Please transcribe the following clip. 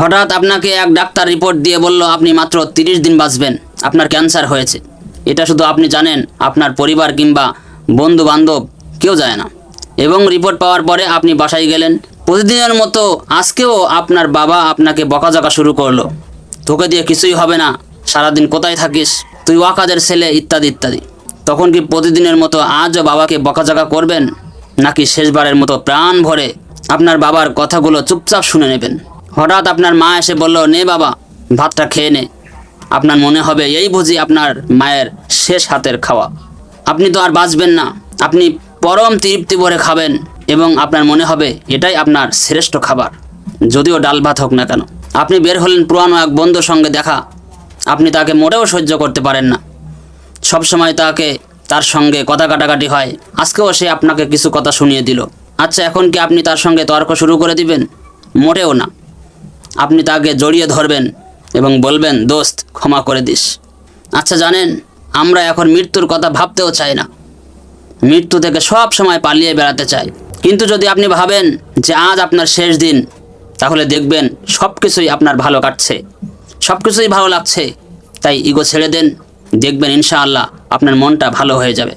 হঠাৎ আপনাকে এক ডাক্তার রিপোর্ট দিয়ে বলল আপনি মাত্র 30 দিন বাঁচবেন, আপনার ক্যান্সার হয়েছে। এটা শুধু আপনি জানেন, আপনার পরিবার কিংবা বন্ধু বান্ধব কেউ জানে না। এবং রিপোর্ট পাওয়ার পরে আপনি বাসায় গেলেন। প্রতিদিনের মতো আজকেও আপনার বাবা আপনাকে বকাঝকা শুরু করলো, তোকে দিয়ে কিছুই হবে না, সারাদিন কোথায় থাকিস, তুই ওয়াকাদের ছেলে, ইত্যাদি ইত্যাদি। তখন কি প্রতিদিনের মতো আজও বাবাকে বকাঝকা করবেন, নাকি শেষবারের মতো প্রাণ ভরে আপনার বাবার কথাগুলো চুপচাপ শুনে নেবেন? হঠাৎ আপনার মা এসে বলল, নে বাবা, ভাতটা খেয়ে নে। আপনার মনে হবে এই বুঝি আপনার মায়ের শেষ হাতের খাওয়া। আপনি তো আর বাঁচবেন না, আপনি পরম তৃপ্তি ভরে খাবেন এবং আপনার মনে হবে এটাই আপনার শ্রেষ্ঠ খাবার, যদিও ডাল ভাত হোক না কেন। আপনি বের হলেন পুরানো এক বন্ধুর সঙ্গে দেখা। আপনি তাকে মোটেও সহ্য করতে পারেন না, সবসময় তার সঙ্গে কথা কাটাকাটি হয়। আজকেও সে আপনাকে কিছু কথা শুনিয়ে দিল। আচ্ছা, এখন কি আপনি তার সঙ্গে তর্ক শুরু করে দিবেন? মোটেও না। আপনি তাকে জড়িয়ে ধরবেন এবং বলবেন, দোস্ত ক্ষমা করে দিস। আচ্ছা জানেন, আমরা এখন মৃত্যুর কথা ভাবতেও চাই না, মৃত্যু থেকে সব সময় পালিয়ে বেড়াতে চাই। কিন্তু যদি আপনি ভাবেন যে আজ আপনার শেষ দিন, তাহলে দেখবেন সব কিছুই আপনার ভালো কাটছে, সব কিছুই ভালো লাগছে। তাই ইগো ছেড়ে দেন, দেখবেন ইনশাআল্লাহ আপনার মনটা ভালো হয়ে যাবে।